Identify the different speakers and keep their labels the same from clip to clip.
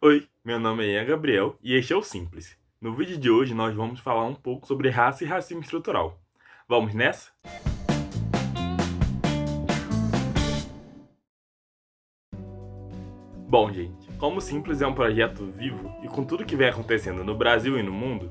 Speaker 1: Oi, meu nome é Ian Gabriel e este é o Simples. No vídeo de hoje nós vamos falar um pouco sobre raça e racismo estrutural. Vamos nessa? Bom, gente, como o Simples é um projeto vivo e com tudo que vem acontecendo no Brasil e no mundo,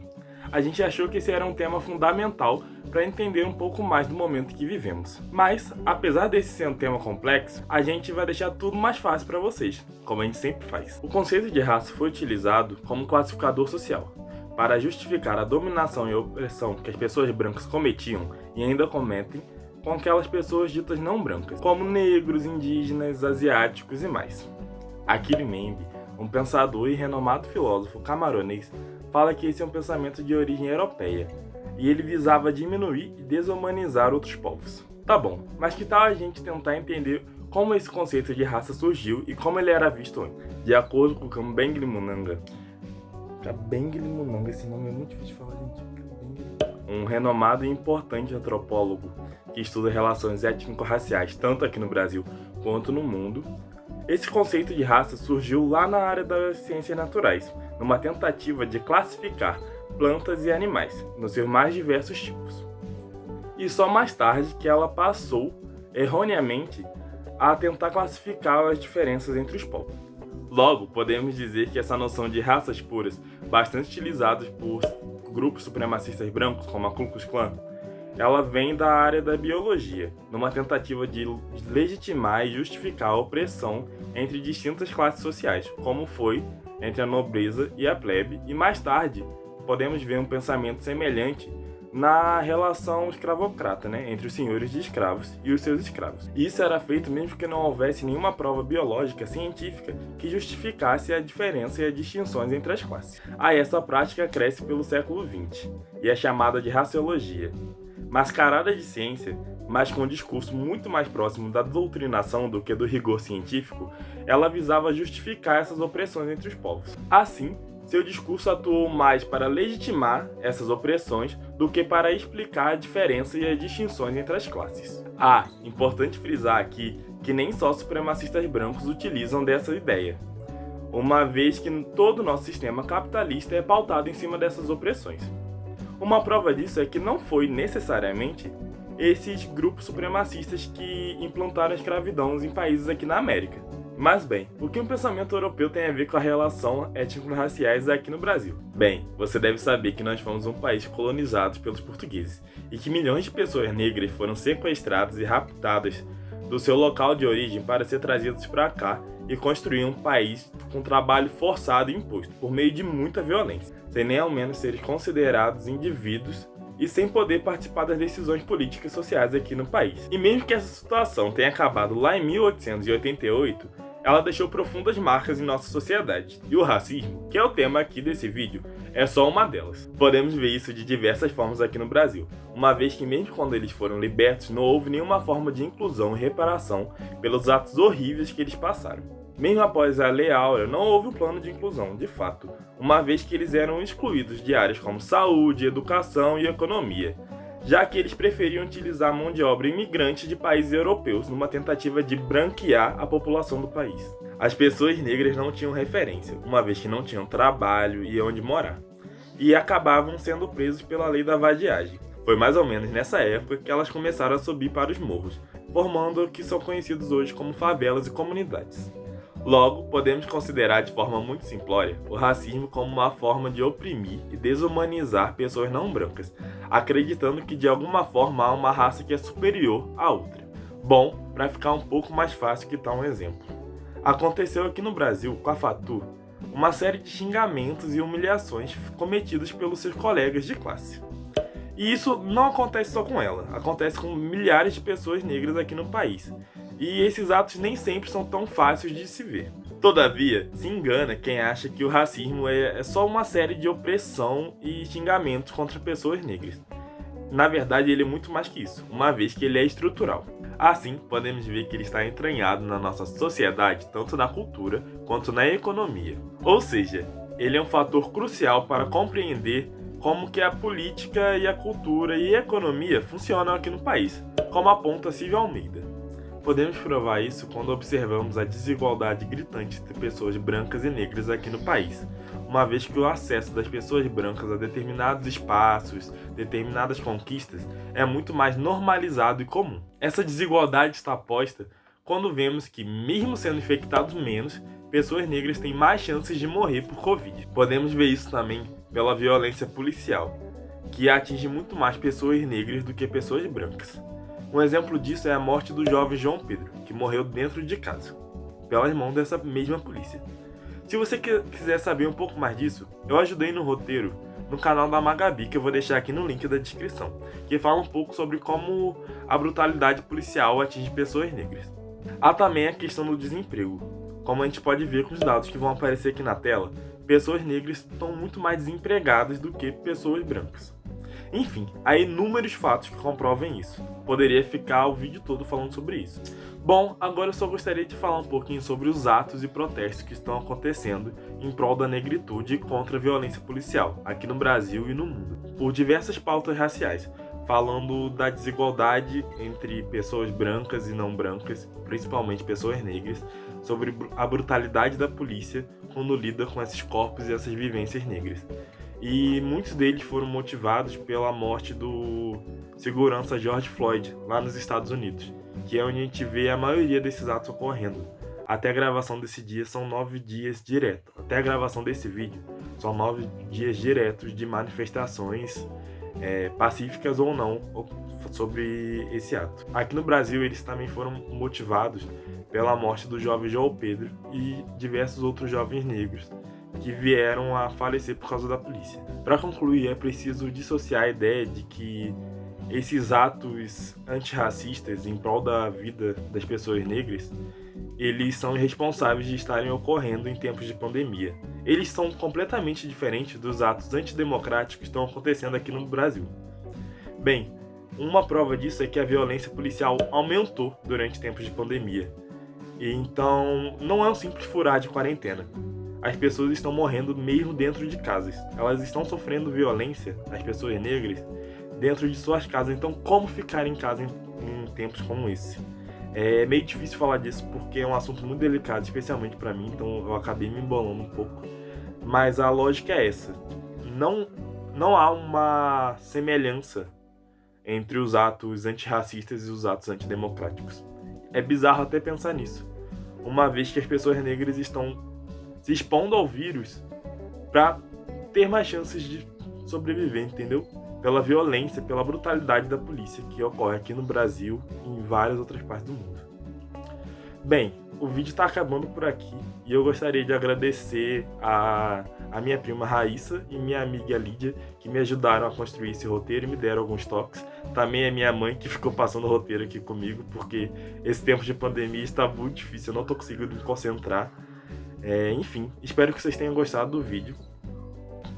Speaker 1: a gente achou que esse era um tema fundamental para entender um pouco mais do momento que vivemos. Mas, apesar desse ser um tema complexo, a gente vai deixar tudo mais fácil para vocês, como a gente sempre faz. O conceito de raça foi utilizado como classificador social, para justificar a dominação e opressão que as pessoas brancas cometiam e ainda cometem com aquelas pessoas ditas não brancas, como negros, indígenas, asiáticos e mais. Achille Mbembe, um pensador e renomado filósofo camaronês, fala que esse é um pensamento de origem europeia, e ele visava diminuir e desumanizar outros povos. Tá bom, mas que tal a gente tentar entender como esse conceito de raça surgiu e como ele era visto antes? De acordo com Kabengele Munanga, esse nome é muito difícil de falar, gente. Um renomado e importante antropólogo que estuda relações étnico-raciais tanto aqui no Brasil quanto no mundo, esse conceito de raça surgiu lá na área das ciências naturais, numa tentativa de classificar plantas e animais, nos seus mais diversos tipos. E só mais tarde que ela passou, erroneamente, a tentar classificar as diferenças entre os povos. Logo, podemos dizer que essa noção de raças puras, bastante utilizadas por grupos supremacistas brancos, como a Ku Klux Klan, ela vem da área da biologia, numa tentativa de legitimar e justificar a opressão entre distintas classes sociais, como foi entre a nobreza e a plebe, e mais tarde podemos ver um pensamento semelhante na relação escravocrata, entre os senhores de escravos e os seus escravos. Isso era feito mesmo que não houvesse nenhuma prova biológica científica que justificasse a diferença e as distinções entre as classes. Essa prática cresce pelo século XX e é chamada de raciologia. Mascarada de ciência, mas com um discurso muito mais próximo da doutrinação do que do rigor científico, ela visava justificar essas opressões entre os povos. Assim, seu discurso atuou mais para legitimar essas opressões do que para explicar a diferença e as distinções entre as classes. Importante frisar aqui que nem só supremacistas brancos utilizam dessa ideia, uma vez que todo o nosso sistema capitalista é pautado em cima dessas opressões. Uma prova disso é que não foi necessariamente esses grupos supremacistas que implantaram a escravidão em países aqui na América. Mas bem, o que um pensamento europeu tem a ver com a relação étnico-raciais aqui no Brasil? Bem, você deve saber que nós fomos um país colonizado pelos portugueses e que milhões de pessoas negras foram sequestradas e raptadas do seu local de origem para ser trazidas para cá e construir um país com trabalho forçado e imposto, por meio de muita violência, sem nem ao menos serem considerados indivíduos e sem poder participar das decisões políticas e sociais aqui no país. E mesmo que essa situação tenha acabado lá em 1888, ela deixou profundas marcas em nossa sociedade. E o racismo, que é o tema aqui desse vídeo, é só uma delas. Podemos ver isso de diversas formas aqui no Brasil, uma vez que mesmo quando eles foram libertos, não houve nenhuma forma de inclusão e reparação pelos atos horríveis que eles passaram. Mesmo após a Lei Áurea, não houve um plano de inclusão, de fato, uma vez que eles eram excluídos de áreas como saúde, educação e economia, já que eles preferiam utilizar mão de obra imigrante de países europeus numa tentativa de branquear a população do país. As pessoas negras não tinham referência, uma vez que não tinham trabalho e onde morar, e acabavam sendo presos pela lei da vadiagem. Foi mais ou menos nessa época que elas começaram a subir para os morros, formando o que são conhecidos hoje como favelas e comunidades. Logo, podemos considerar de forma muito simplória o racismo como uma forma de oprimir e desumanizar pessoas não brancas, acreditando que de alguma forma há uma raça que é superior à outra. Bom, para ficar um pouco mais fácil, que tal um exemplo? Aconteceu aqui no Brasil, com a Fatu, uma série de xingamentos e humilhações cometidos pelos seus colegas de classe. E isso não acontece só com ela, acontece com milhares de pessoas negras aqui no país. E esses atos nem sempre são tão fáceis de se ver. Todavia, se engana quem acha que o racismo é só uma série de opressão e xingamentos contra pessoas negras. Na verdade, ele é muito mais que isso, uma vez que ele é estrutural. Assim, podemos ver que ele está entranhado na nossa sociedade, tanto na cultura quanto na economia. Ou seja, ele é um fator crucial para compreender como que a política e a cultura e a economia funcionam aqui no país, como aponta Silvio Almeida. Podemos provar isso quando observamos a desigualdade gritante entre pessoas brancas e negras aqui no país, uma vez que o acesso das pessoas brancas a determinados espaços, determinadas conquistas, é muito mais normalizado e comum. Essa desigualdade está posta quando vemos que, mesmo sendo infectados menos, pessoas negras têm mais chances de morrer por Covid. Podemos ver isso também pela violência policial, que atinge muito mais pessoas negras do que pessoas brancas. Um exemplo disso é a morte do jovem João Pedro, que morreu dentro de casa, pelas mãos dessa mesma polícia. Se você quiser saber um pouco mais disso, eu ajudei no roteiro no canal da Magabi, que eu vou deixar aqui no link da descrição, que fala um pouco sobre como a brutalidade policial atinge pessoas negras. Há também a questão do desemprego. Como a gente pode ver com os dados que vão aparecer aqui na tela, pessoas negras estão muito mais desempregadas do que pessoas brancas. Enfim, há inúmeros fatos que comprovam isso. Poderia ficar o vídeo todo falando sobre isso. Bom, agora eu só gostaria de falar um pouquinho sobre os atos e protestos que estão acontecendo em prol da negritude e contra a violência policial, aqui no Brasil e no mundo, por diversas pautas raciais, falando da desigualdade entre pessoas brancas e não brancas, principalmente pessoas negras, sobre a brutalidade da polícia quando lida com esses corpos e essas vivências negras. E muitos deles foram motivados pela morte do segurança George Floyd, lá nos Estados Unidos, que é onde a gente vê a maioria desses atos ocorrendo. Até a gravação desse dia são 9 dias direto. Até a gravação desse vídeo são 9 dias diretos de manifestações pacíficas ou não sobre esse ato. Aqui no Brasil eles também foram motivados pela morte do jovem João Pedro e diversos outros jovens negros que vieram a falecer por causa da polícia. Para concluir, é preciso dissociar a ideia de que esses atos antirracistas em prol da vida das pessoas negras, eles são irresponsáveis de estarem ocorrendo em tempos de pandemia. Eles são completamente diferentes dos atos antidemocráticos que estão acontecendo aqui no Brasil. Bem, uma prova disso é que a violência policial aumentou durante tempos de pandemia. E então, não é um simples furar de quarentena. As pessoas estão morrendo mesmo dentro de casas. Elas estão sofrendo violência, as pessoas negras, dentro de suas casas. Então, como ficar em casa em tempos como esse? É meio difícil falar disso porque é um assunto muito delicado, especialmente para mim, então eu acabei me embolando um pouco. Mas a lógica é essa. Não há uma semelhança entre os atos antirracistas e os atos antidemocráticos. É bizarro até pensar nisso, uma vez que as pessoas negras estão se expondo ao vírus para ter mais chances de sobreviver, entendeu? Pela violência, pela brutalidade da polícia que ocorre aqui no Brasil e em várias outras partes do mundo. Bem, o vídeo está acabando por aqui e eu gostaria de agradecer a minha prima Raíssa e minha amiga Lídia, que me ajudaram a construir esse roteiro e me deram alguns toques. Também a minha mãe, que ficou passando o roteiro aqui comigo, porque esse tempo de pandemia está muito difícil, eu não estou conseguindo me concentrar. Enfim, espero que vocês tenham gostado do vídeo.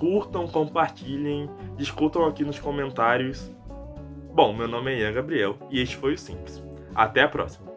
Speaker 1: Curtam, compartilhem, discutam aqui nos comentários. Bom, meu nome é Ian Gabriel e este foi o Simples. Até a próxima!